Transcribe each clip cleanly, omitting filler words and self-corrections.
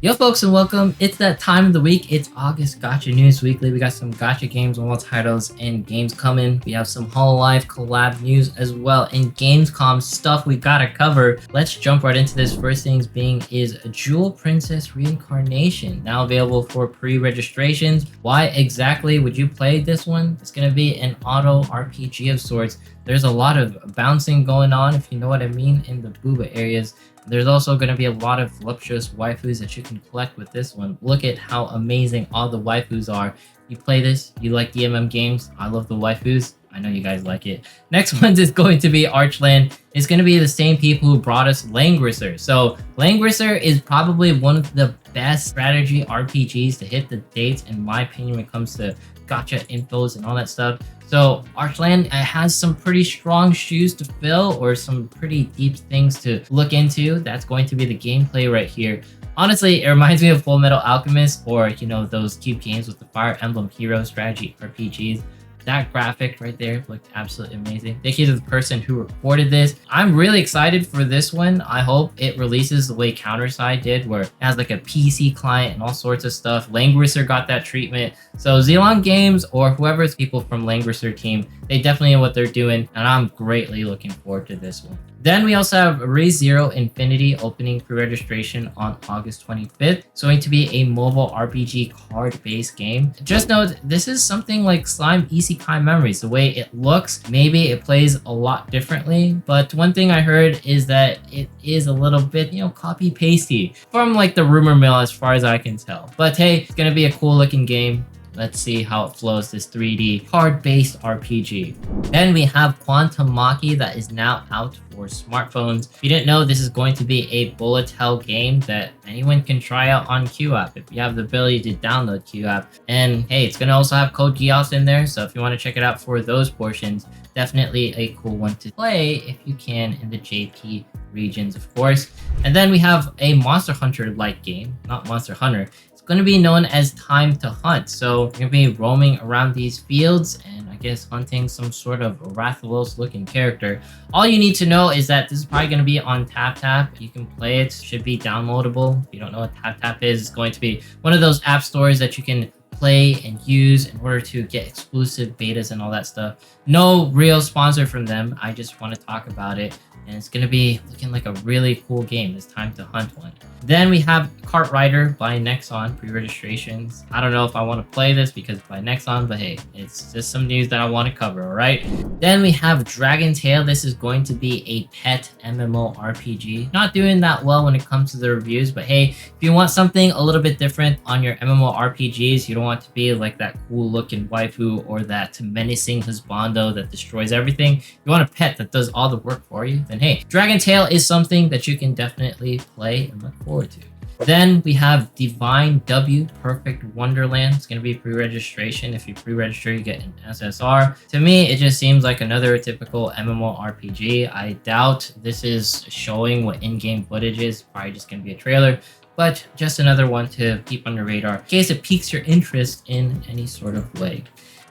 Yo folks and welcome. It's that time of the week. It's August Gacha News Weekly. We got some Gacha games, mobile titles, and games coming. We have some Hololive Collab news as well, and Gamescom stuff we gotta cover. Let's jump right into this. First things being is Jewel Princess Reincarnation, now available for pre-registrations. Why exactly would you play this one? It's gonna be an auto RPG of sorts. There's a lot of bouncing going on, if you know what I mean, in the booba areas. There's also going to be a lot of voluptuous waifus that you can collect with this one. Look at how amazing all the waifus are. You play this, you like DMM games, I love the waifus. I know you guys like it. Next one is going to be Archland. It's going to be the same people who brought us Langrisser. So Langrisser is probably one of the best strategy RPGs to hit the dates, in my opinion, when it comes to gacha infos and all that stuff. So Archland has some pretty strong shoes to fill, or some pretty deep things to look into. That's going to be the gameplay right here. Honestly, it reminds me of Full Metal Alchemist, or those cute games with the Fire Emblem Hero strategy RPGs. That graphic right there looked absolutely amazing. Thank you to the person who recorded this. I'm really excited for this one. I hope it releases the way Counterside did, where it has like a PC client and all sorts of stuff. Langrisser got that treatment. So Zelon Games, or whoever's people from Langrisser team, they definitely know what they're doing, and I'm greatly looking forward to this one. Then we also have Re:Zero Infinity opening pre-registration on August 25th. It's going to be a mobile RPG card-based game. Just note, this is something like Slime Isekai Memories. The way it looks, maybe it plays a lot differently, but one thing I heard is that it is a little bit, copy-pasty from like the rumor mill as far as I can tell. But hey, it's gonna be a cool looking game. Let's see how it flows, this 3D card-based RPG. Then we have Quantum Maki that is now out for smartphones. If you didn't know, this is going to be a bullet hell game that anyone can try out on QApp if you have the ability to download QApp. And hey, it's going to also have Code Geass in there, so if you want to check it out for those portions, definitely a cool one to play if you can in the JP regions, of course. And then we have a Monster Hunter-like game, not Monster Hunter. Going to be known as Time to Hunt. So you're going to be roaming around these fields and I guess hunting some sort of Rathalos looking character. All you need to know is that this is probably going to be on TapTap. You can play it, should be downloadable. If you don't know what TapTap is, it's going to be one of those app stores that you can play and use in order to get exclusive betas and all that stuff. No real sponsor from them. I just want to talk about it. And it's going to be looking like a really cool game. It's Time to Hunt one. Then we have Kart Rider by Nexon pre-registrations. I don't know if I want to play this because by Nexon, but hey, it's just some news that I want to cover, alright? Then we have Dragon Tail. This is going to be a pet MMORPG. Not doing that well when it comes to the reviews, but hey, if you want something a little bit different on your MMORPGs, you don't want to be like that cool looking waifu or that menacing husbando that destroys everything. You want a pet that does all the work for you, then hey, Dragon Tail is something that you can definitely play and look forward to. Then we have Divine W Perfect Wonderland. It's going to be pre-registration. If you pre-register, you get an SSR. To me, it just seems like another typical MMORPG. I doubt this is showing what in-game footage is. Probably just going to be a trailer, but just another one to keep on your radar in case it piques your interest in any sort of way.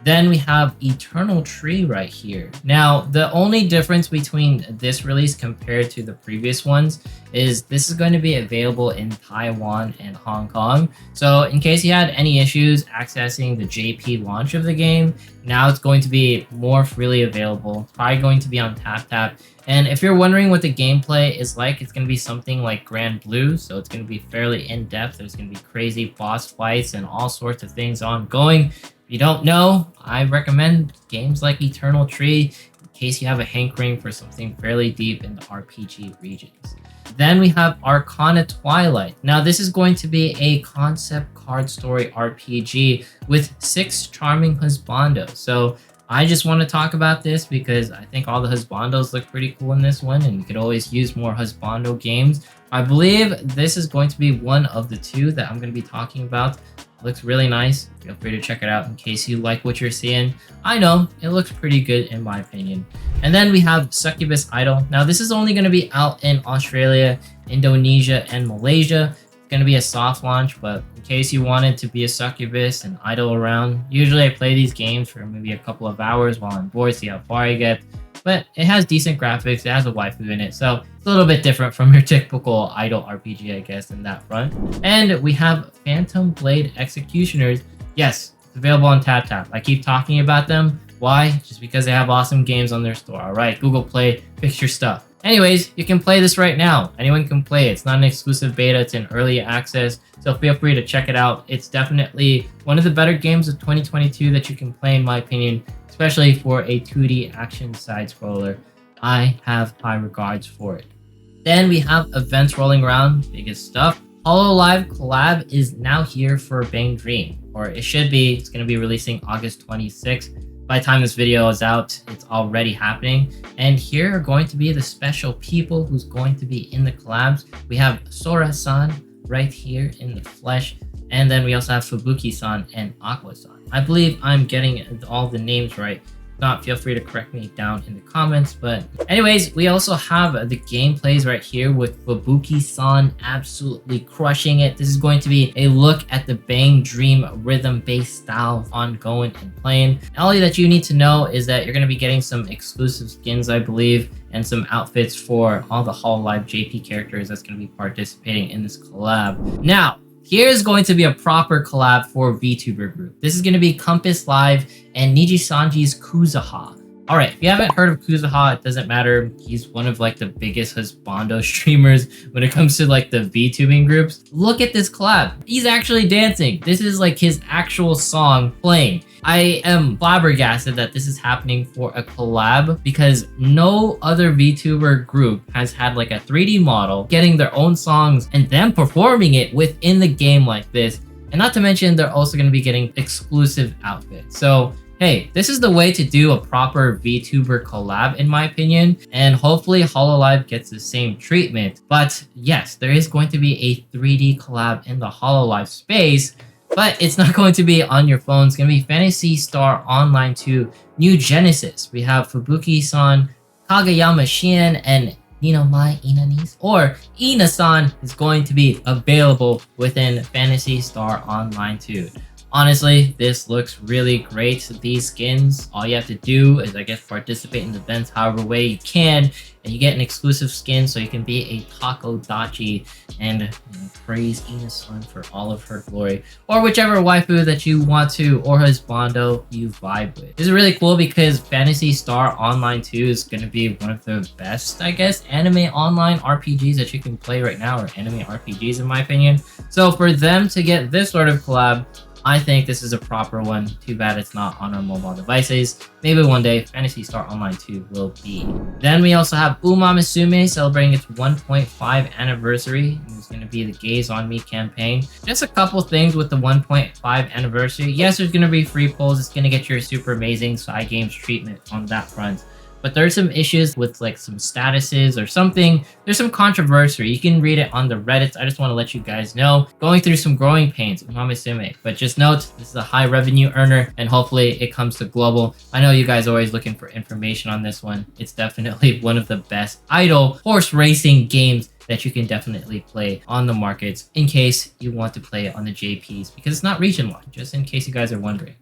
Then we have Eternal Tree right here. Now, the only difference between this release compared to the previous ones is this is going to be available in Taiwan and Hong Kong. So in case you had any issues accessing the JP launch of the game, now it's going to be more freely available. It's probably going to be on TapTap. And if you're wondering what the gameplay is like, it's going to be something like Grand Blue. So it's going to be fairly in-depth. There's going to be crazy boss fights and all sorts of things ongoing. If you don't know, I recommend games like Eternal Tree in case you have a hankering for something fairly deep in the RPG regions. Then we have Arcana Twilight. Now this is going to be a concept card story RPG with 6 charming husbandos. So I just want to talk about this because I think all the husbandos look pretty cool in this one, and you could always use more husbando games. I believe this is going to be one of the 2 that I'm going to be talking about. It looks really nice. Feel free to check it out in case you like what you're seeing. I know, it looks pretty good in my opinion. And then we have Succubus Idol. Now this is only going to be out in Australia, Indonesia, and Malaysia. It's going to be a soft launch, but in case you wanted to be a succubus and idle around, usually I play these games for maybe a couple of hours while I'm bored, see how far I get. but it has decent graphics. It has a waifu in it, so it's a little bit different from your typical idol RPG, I guess, in that front. And we have Phantom Blade Executioners. Yes, it's available on TapTap. I keep talking about them. Why? Just because they have awesome games on their store. All right, Google Play, fix your stuff. Anyways, you can play this right now. Anyone can play it. It's not an exclusive beta. It's in early access. So feel free to check it out. It's definitely one of the better games of 2022 that you can play, in my opinion, especially for a 2D action side scroller. I have high regards for it. Then we have events rolling around. Biggest stuff. Hololive Collab is now here for Bang Dream, or it should be. It's going to be releasing August 26th. By the time this video is out, it's already happening. And here are going to be the special people who's going to be in the collabs. We have Sora-san right here in the flesh. And then we also have Fubuki-san and Aqua-san. I believe I'm getting all the names right. If not, feel free to correct me down in the comments. But anyways, we also have the gameplays right here with Fubuki-san absolutely crushing it. This is going to be a look at the Bang Dream rhythm-based style ongoing and playing. All that you need to know is that you're going to be getting some exclusive skins, I believe, and some outfits for all the Hololive JP characters that's going to be participating in this collab. Now, here's going to be a proper collab for VTuber group. This is going to be Compass Live and Nijisanji's Kuzaha. Alright, if you haven't heard of Kuzaha, it doesn't matter. He's one of like the biggest husbando streamers when it comes to like the VTubing groups. Look at this collab. He's actually dancing. This is like his actual song playing. I am flabbergasted that this is happening for a collab because no other VTuber group has had like a 3D model getting their own songs and them performing it within the game like this. And not to mention, they're also going to be getting exclusive outfits. So hey, this is the way to do a proper VTuber collab, in my opinion, and hopefully Hololive gets the same treatment. But yes, there is going to be a 3D collab in the Hololive space, but it's not going to be on your phone. It's going to be Phantasy Star Online 2 New Genesis. We have Fubuki-san, Kageyama Shien, and Ninomai Inanis, or Ina-san is going to be available within Phantasy Star Online 2. Honestly, this looks really great. These skins, all you have to do is, I guess, participate in the events however way you can, and you get an exclusive skin so you can be a Takodachi and praise Ina-san for all of her glory, or whichever waifu that you want to, or husbando you vibe with. This is really cool because Phantasy Star Online 2 is going to be one of the best, I guess, anime online RPGs that you can play right now, or anime RPGs in my opinion. So for them to get this sort of collab, I think this is a proper one. Too bad it's not on our mobile devices. Maybe one day Phantasy Star Online 2 will be. Then we also have Uma Musume celebrating its 1.5 anniversary. It's going to be the Gaze on Me campaign. Just a couple things with the 1.5 anniversary. Yes, there's going to be free polls. It's going to get your super amazing side games treatment on that front. But there's some issues with like some statuses or something. There's some controversy. You can read it on the Reddits. I just want to let you guys know. Going through some growing pains with Mamisume. But just note, this is a high revenue earner and hopefully it comes to global. I know you guys are always looking for information on this one. It's definitely one of the best idle horse racing games that you can definitely play on the markets in case you want to play it on the JPs because it's not region-wide, just in case you guys are wondering.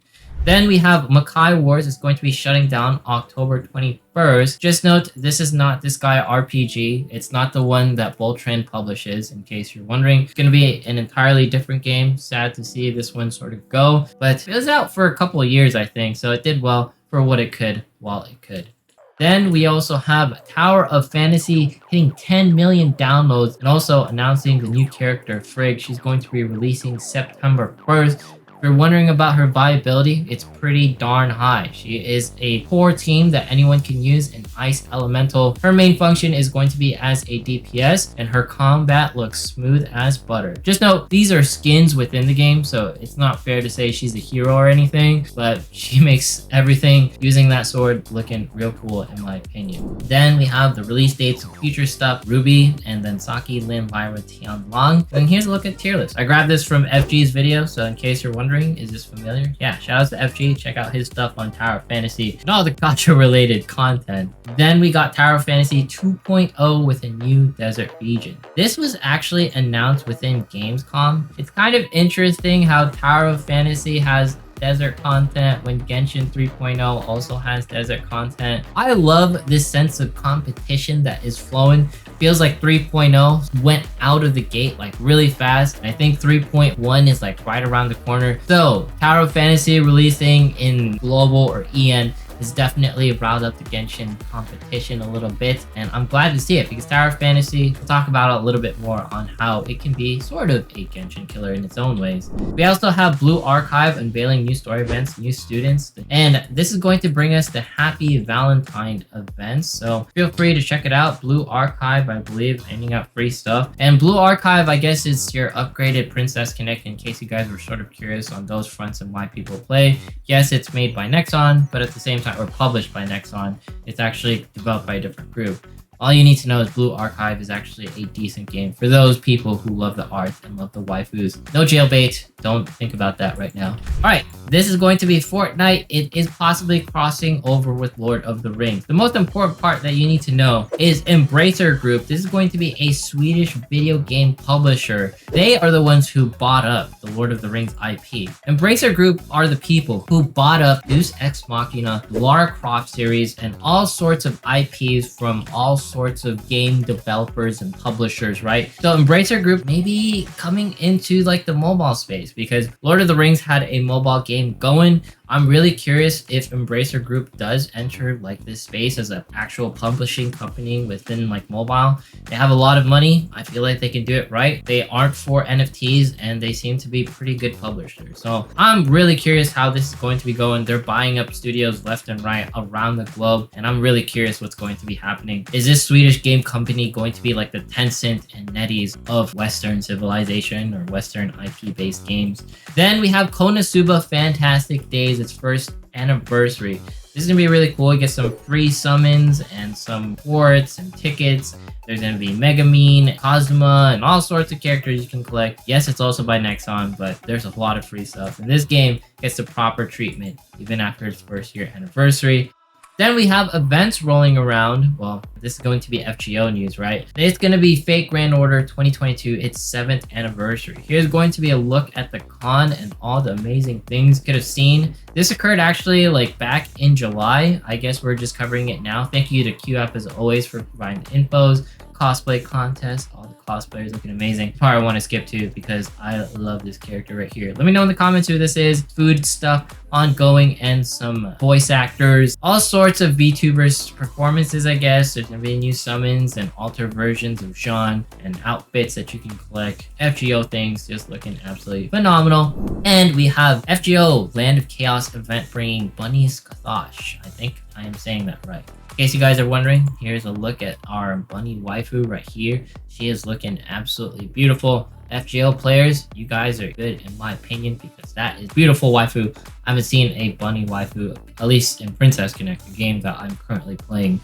Then we have Makai Wars is going to be shutting down October 21st. Just note, this is not this guy RPG. It's not the one that Voltron publishes, in case you're wondering. It's going to be an entirely different game. Sad to see this one sort of go. But it was out for a couple of years, I think, so it did well for what it could while it could. Then we also have Tower of Fantasy hitting 10 million downloads and also announcing the new character, Frigg. She's going to be releasing September 1st. If you're wondering about her viability, it's pretty darn high. She is a core team that anyone can use in Ice Elemental. Her main function is going to be as a DPS, and her combat looks smooth as butter. Just note, these are skins within the game, so it's not fair to say she's a hero or anything, but she makes everything using that sword looking real cool in my opinion. Then we have the release dates of future stuff, Ruby, and then Saki, Lin, Lyra, Tian Long. And here's a look at tier list. I grabbed this from FG's video, so in case you're wondering, is this familiar? Yeah, shout out to FG. Check out his stuff on Tower of Fantasy and all the gacha related content. Then we got Tower of Fantasy 2.0 with a new desert region. This was actually announced within Gamescom. It's kind of interesting how Tower of Fantasy has desert content when Genshin 3.0 also has desert content. I love this sense of competition that is flowing. Feels like 3.0 went out of the gate like really fast. I think 3.1 is like right around the corner. So Tower of Fantasy releasing in global or EN is definitely riled up the Genshin competition a little bit, and I'm glad to see it because Tower of Fantasy, we'll talk about it a little bit more on how it can be sort of a Genshin killer in its own ways. We also have Blue Archive unveiling new story events, new students, and this is going to bring us the Happy Valentine events, so feel free to check it out. Blue Archive, I believe, handing out free stuff, and Blue Archive, I guess, is your upgraded Princess Connect in case you guys were sort of curious on those fronts and why people play. Yes, it's made by Nexon, but at the same time, or published by Nexon, it's actually developed by a different group. All you need to know is Blue Archive is actually a decent game for those people who love the art and love the waifus. No jailbait. Don't think about that right now. Alright, this is going to be Fortnite. It is possibly crossing over with Lord of the Rings. The most important part that you need to know is Embracer Group. This is going to be a Swedish video game publisher. They are the ones who bought up the Lord of the Rings IP. Embracer Group are the people who bought up Deus Ex Machina, Lara Croft series, and all sorts of IPs from all sorts of game developers and publishers, right? So Embracer Group may be coming into like the mobile space because Lord of the Rings had a mobile game going. I'm really curious if Embracer Group does enter like this space as an actual publishing company within like mobile. They have a lot of money. I feel like they can do it right. They aren't for NFTs and they seem to be pretty good publishers. So I'm really curious how this is going to be going. They're buying up studios left and right around the globe, and I'm really curious what's going to be happening. Is this Swedish game company going to be like the Tencent and NetEase of Western civilization or Western IP-based games? Then we have Konosuba Fantastic Days, its first anniversary. This is gonna be really cool. You get some free summons and some ports and tickets. There's gonna be Megamine, Kazuma, and all sorts of characters you can collect. Yes, it's also by Nexon, but there's a lot of free stuff. And this game gets the proper treatment even after its first year anniversary. Then we have events rolling around. Well, this is going to be FGO news, right? It's going to be Fate Grand Order 2022, its 7th anniversary. Here's going to be a look at the con and all the amazing things you could have seen. This occurred actually like back in July. I guess we're just covering it now. Thank you to QF as always for providing the infos. Cosplay contest, all the cosplayers looking amazing. Part I want to skip to because I love this character right here. Let me know in the comments who this is. Food stuff ongoing and some voice actors, all sorts of VTubers performances. I guess there's gonna be new summons and alter versions of Sean and outfits that you can collect. FGO things just looking absolutely phenomenal. And we have FGO Land of Chaos event bringing Bunny Skathosh. I think I am saying that right. In case you guys are wondering, here's a look at our bunny waifu right here. She is looking absolutely beautiful. FGO players, you guys are good in my opinion because that is beautiful waifu. I haven't seen a bunny waifu, at least in Princess Connect, the game that I'm currently playing,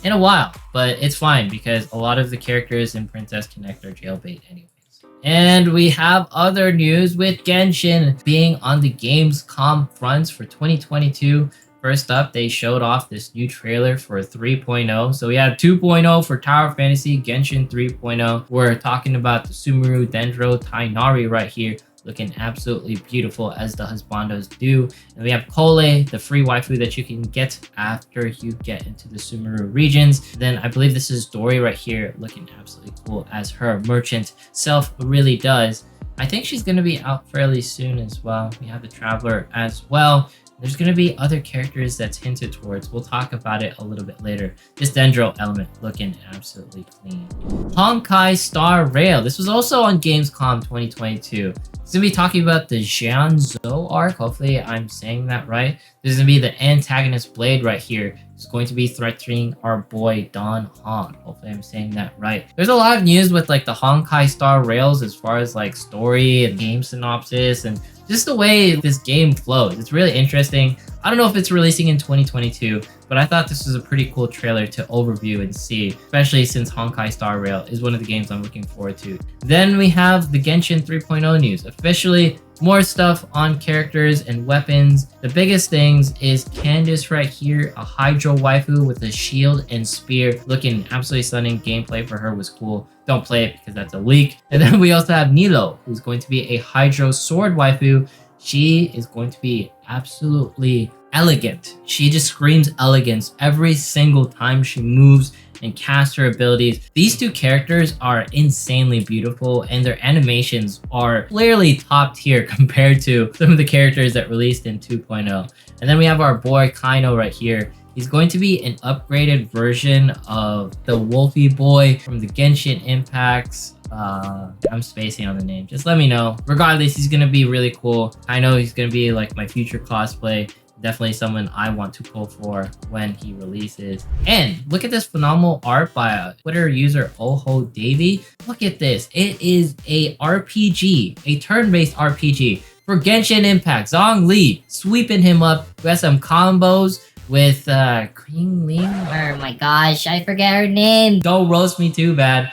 in a while. But it's fine because a lot of the characters in Princess Connect are jailbait anyways. And we have other news with Genshin being on the Gamescom fronts for 2022. First up, they showed off this new trailer for 3.0. So we have 2.0 for Tower of Fantasy, Genshin 3.0. We're talking about the Sumeru Dendro Tainari right here, looking absolutely beautiful as the husbandos do. And we have Kole, the free waifu that you can get after you get into the Sumeru regions. Then I believe this is Dori right here, looking absolutely cool as her merchant self really does. I think she's going to be out fairly soon as well. We have the Traveler as well. There's going to be other characters that's hinted towards. We'll talk about it a little bit later. This Dendro element looking absolutely clean. Honkai Star Rail. This was also on Gamescom 2022. It's going to be talking about the Jianzhou arc. Hopefully I'm saying that right. This is going to be the antagonist Blade right here. It's going to be threatening our boy Don Hong. Hopefully I'm saying that right. There's a lot of news with like the Honkai Star Rails as far as like story and game synopsis and just the way this game flows. It's really interesting. I don't know if it's releasing in 2022, but I thought this was a pretty cool trailer to overview and see, especially since Honkai Star Rail is one of the games I'm looking forward to. Then we have the Genshin 3.0 news. Officially, more stuff on characters and weapons. The biggest things is Candice right here, a Hydro waifu with a shield and spear, looking absolutely stunning. Gameplay for her was cool. Don't play it because that's a leak. And then we also have Nilo, who's going to be a Hydro sword waifu. She is going to be absolutely elegant. She just screams elegance every single time she moves and casts her abilities. These two characters are insanely beautiful, and their animations are clearly top tier compared to some of the characters that released in 2.0. And then we have our boy Kaino right here. He's going to be an upgraded version of the Wolfie boy from the Genshin Impacts. I'm spacing on the name. Just let me know. Regardless, he's gonna be really cool. I know he's gonna be like my future cosplay. Definitely someone I want to pull for when he releases. And look at this phenomenal art by a Twitter user Oho Davy. Look at this. It is a RPG, a turn-based RPG for Genshin Impact. Zhongli sweeping him up. We have some combos with Queen Ling. Oh my gosh, I forget her name. Don't roast me too bad.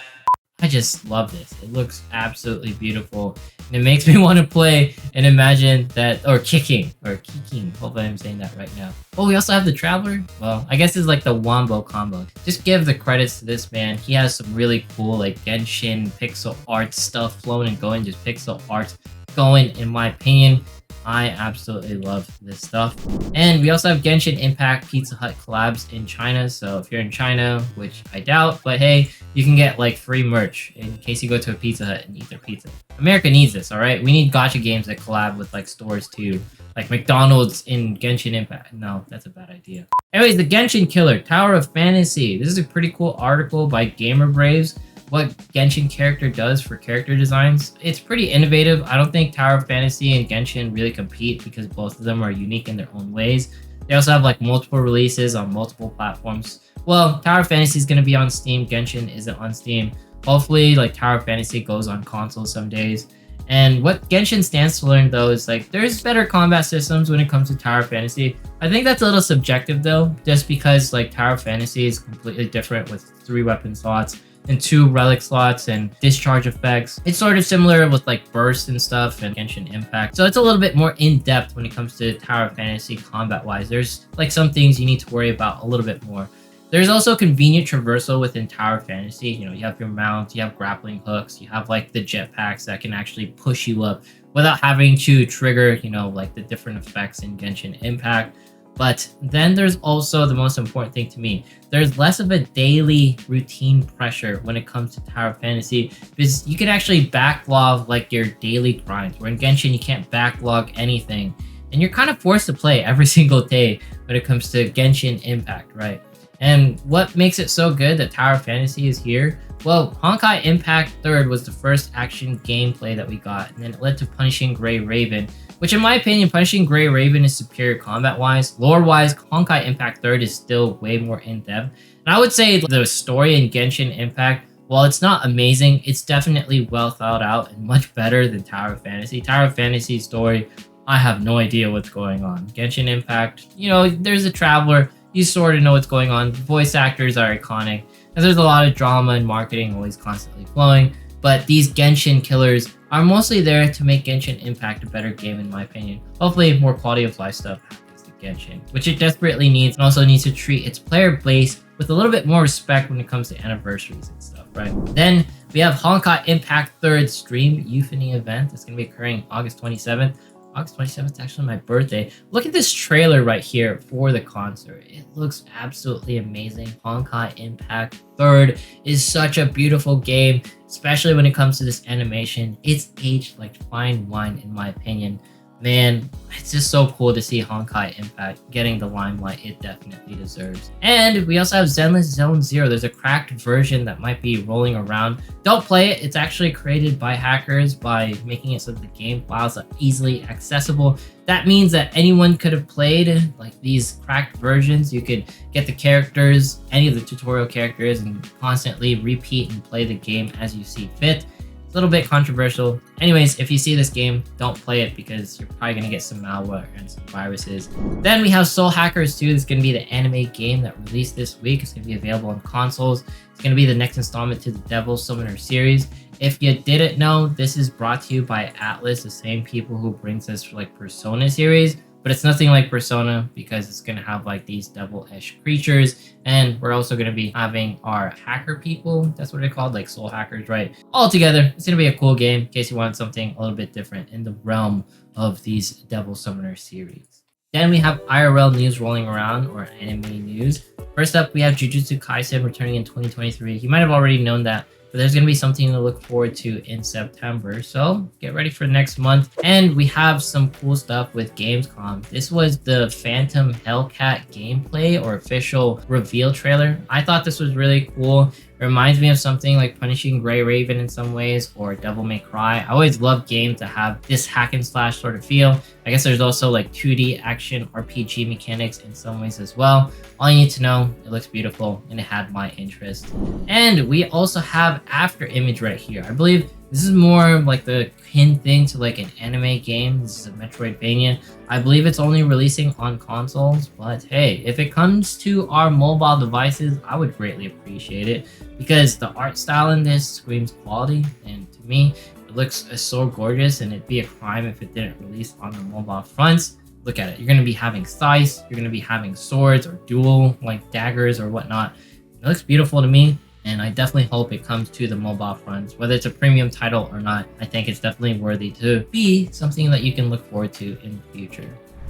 I just love this. It looks absolutely beautiful. And it makes me want to play and imagine that, or kicking. Hopefully I'm saying that right now. Oh, we also have the Traveler. Well, I guess it's like the Wombo combo. Just give the credits to this man. He has some really cool like Genshin pixel art stuff flowing and going. Just pixel art going, in my opinion. I absolutely love this stuff. And we also have Genshin Impact Pizza Hut collabs in China. So if you're in China, which I doubt, but hey, you can get like free merch in case you go to a Pizza Hut and eat their pizza. America needs this, all right? We need gacha games that collab with like stores too. Like McDonald's in Genshin Impact. No, that's a bad idea. Anyways, the Genshin Killer, Tower of Fantasy. This is a pretty cool article by Gamer Braves. What Genshin character does for character designs. It's pretty innovative. I don't think Tower of Fantasy and Genshin really compete because both of them are unique in their own ways. They also have like multiple releases on multiple platforms. Well, Tower of Fantasy is going to be on Steam. Genshin isn't on Steam. Hopefully, like Tower of Fantasy goes on console some days. And what Genshin stands to learn though is like there's better combat systems when it comes to Tower of Fantasy. I think that's a little subjective though, just because like Tower of Fantasy is completely different with 3 weapon slots and 2 relic slots and discharge effects. It's sort of similar with like burst and stuff and Genshin Impact. So it's a little bit more in-depth when it comes to Tower of Fantasy combat-wise. There's like some things you need to worry about a little bit more. There's also convenient traversal within Tower of Fantasy. You know, you have your mount, you have grappling hooks, you have like the jetpacks that can actually push you up without having to trigger, you know, like the different effects in Genshin Impact. But then there's also the most important thing to me. There's less of a daily routine pressure when it comes to Tower of Fantasy because you can actually backlog like your daily grinds. Where in Genshin, you can't backlog anything. And you're kind of forced to play every single day when it comes to Genshin Impact, right? And what makes it so good that Tower of Fantasy is here? Well, Honkai Impact 3rd was the first action gameplay that we got, and then it led to Punishing Grey Raven, which in my opinion, Punishing Grey Raven is superior combat-wise. Lore-wise, Honkai Impact 3rd is still way more in-depth. And I would say the story in Genshin Impact, while it's not amazing, it's definitely well thought out and much better than Tower of Fantasy. Tower of Fantasy story, I have no idea what's going on. Genshin Impact, you know, there's a Traveler, you sort of know what's going on. Voice actors are iconic, and there's a lot of drama and marketing always constantly flowing. But these Genshin killers are mostly there to make Genshin Impact a better game, in my opinion. Hopefully, more quality of life stuff happens to Genshin, which it desperately needs, and also needs to treat its player base with a little bit more respect when it comes to anniversaries and stuff, right? Then we have Honkai Impact 3rd Stream Euphony event. It's going to be occurring August 27th. August 27th is actually my birthday. Look at this trailer right here for the concert. It looks absolutely amazing. Honkai Impact 3rd is such a beautiful game, especially when it comes to this animation. It's aged like fine wine, in my opinion. Man, it's just so cool to see Honkai Impact getting the limelight it definitely deserves. And we also have Zenless Zone Zero. There's a cracked version that might be rolling around. Don't play it. It's actually created by hackers by making it so that the game files are easily accessible. That means that anyone could have played like these cracked versions. You could get the characters, any of the tutorial characters, and constantly repeat and play the game as you see fit. A little bit controversial. Anyways, if you see this game, don't play it because you're probably gonna get some malware and some viruses. Then we have Soul Hackers 2. It's gonna be the anime game that released this week. It's gonna be available on consoles. It's gonna be the next installment to the Devil Summoner series. If you didn't know, this is brought to you by Atlas, the same people who brings us like Persona series. but it's nothing like Persona because it's going to have like these devil-ish creatures. And we're also going to be having our hacker people. That's what they're called, like soul hackers, right? All together. It's going to be a cool game in case you want something a little bit different in the realm of these Devil Summoner series. Then we have IRL news rolling around, or anime news. First up, we have Jujutsu Kaisen returning in 2023. You might have already known that, but there's going to be something to look forward to in September. So get ready for next month. And we have some cool stuff with Gamescom. This was the Phantom Hellcat gameplay or official reveal trailer. I thought this was really cool. It reminds me of something like Punishing Gray Raven in some ways, or Devil May Cry. I always love games that have this hack and slash sort of feel. I guess there's also like 2D action RPG mechanics in some ways as well. All you need to know, it looks beautiful and it had my interest. And we also have After Image right here. I believe this is more like the akin thing to like an anime game. This is a Metroidvania. I believe it's only releasing on consoles, but hey, if it comes to our mobile devices, I would greatly appreciate it because the art style in this screams quality, and to me, it looks so gorgeous, and it'd be a crime if it didn't release on the mobile fronts. Look at it. You're going to be having scythes, you're going to be having swords or dual like daggers or whatnot. It looks beautiful to me. And I definitely hope it comes to the mobile fronts. Whether it's a premium title or not, I think it's definitely worthy to be something that you can look forward to in the future.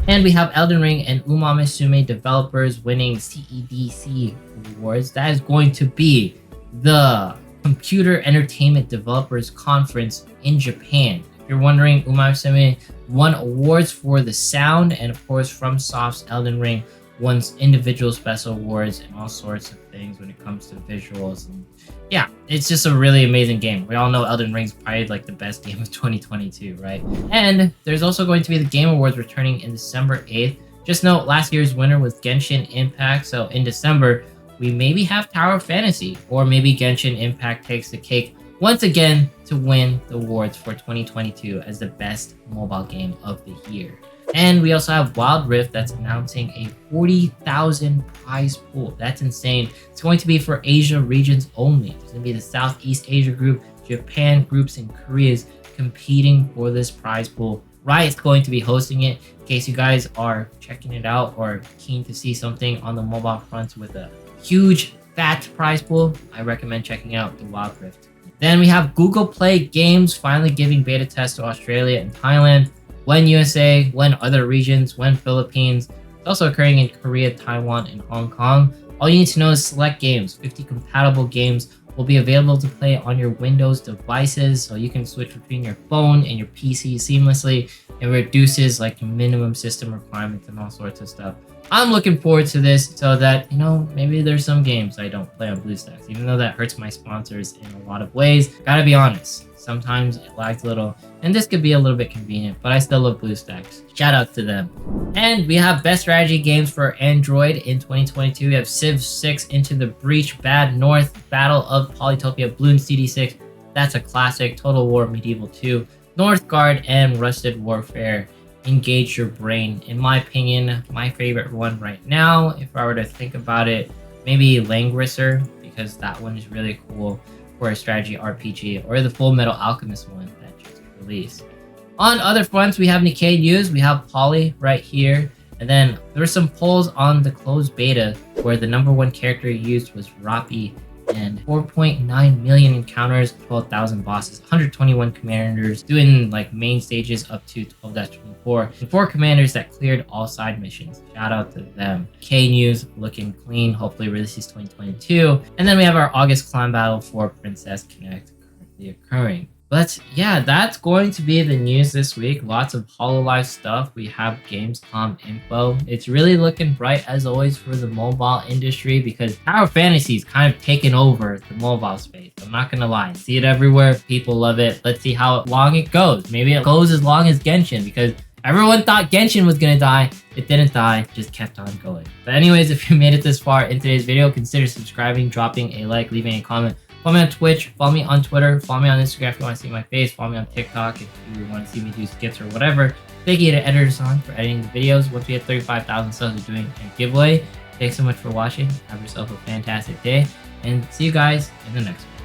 And we have Elden Ring and Umamusume developers winning CEDC awards. That is going to be the Computer Entertainment Developers Conference in Japan. If you're wondering, Umamusume won awards for the sound, and of course FromSoft's Elden Ring won individual special awards and all sorts of things when it comes to visuals. And yeah, it's just a really amazing game. We all know Elden Ring's probably like the best game of 2022, right? And there's also going to be the Game Awards returning in December 8th. Just note, last year's winner was Genshin Impact, so in December, we maybe have Tower of Fantasy, or maybe Genshin Impact takes the cake once again to win the awards for 2022 as the best mobile game of the year. And we also have Wild Rift that's announcing a 40,000 prize pool. That's insane. It's going to be for Asia regions only. It's going to be the Southeast Asia group, Japan groups, and Korea's competing for this prize pool. Riot's going to be hosting it. In case you guys are checking it out or keen to see something on the mobile front with a huge fat prize pool, I recommend checking out the Wild Rift. Then we have Google Play Games finally giving beta tests to Australia and Thailand. When USA, when other regions, when Philippines. It's also occurring in Korea, Taiwan, and Hong Kong. All you need to know is select games. 50 compatible games will be available to play on your Windows devices, so you can switch between your phone and your PC seamlessly. It reduces like your minimum system requirements and all sorts of stuff. I'm looking forward to this so that, you know, maybe there's some games I don't play on BlueStacks, even though that hurts my sponsors in a lot of ways. Gotta be honest, sometimes it lags a little, and this could be a little bit convenient, but I still love BlueStacks. Shout out to them. And we have best strategy games for Android in 2022. We have Civ 6, Into the Breach, Bad North, Battle of Polytopia, Bloons TD6. That's a classic. Total War Medieval 2, Northgard, and Rusted Warfare. Engage Your Brain. In my opinion, my favorite one right now, if I were to think about it, maybe Langrisser, because that one is really cool for a strategy RPG, or the Full Metal Alchemist one that just released. On other fronts, we have Nikke news, we have Poly right here, and then there were some polls on the closed beta where the #1 character used was Rappi, and 4.9 million encounters, 12,000 bosses, 121 commanders doing like main stages up to 12-24, and 4 commanders that cleared all side missions. Shout out to them. K News looking clean, hopefully releases 2022. And then we have our August clan battle for Princess Connect currently occurring. But yeah, that's going to be the news this week. Lots of Hololive stuff. We have Gamescom info. It's really looking bright as always for the mobile industry because Tower of Fantasy is kind of taken over the mobile space. I'm not gonna lie. I see it everywhere. People love it. Let's see how long it goes. Maybe it goes as long as Genshin because everyone thought Genshin was gonna die. It didn't die, just kept on going. But anyways, if you made it this far in today's video, consider subscribing, dropping a like, leaving a comment. Follow me on Twitch, follow me on Twitter, follow me on Instagram if you want to see my face, follow me on TikTok if you want to see me do skits or whatever. Thank you to Editors On for editing the videos. Once we hit 35,000 subs, we're doing a giveaway. Thanks so much for watching. Have yourself a fantastic day, and see you guys in the next one.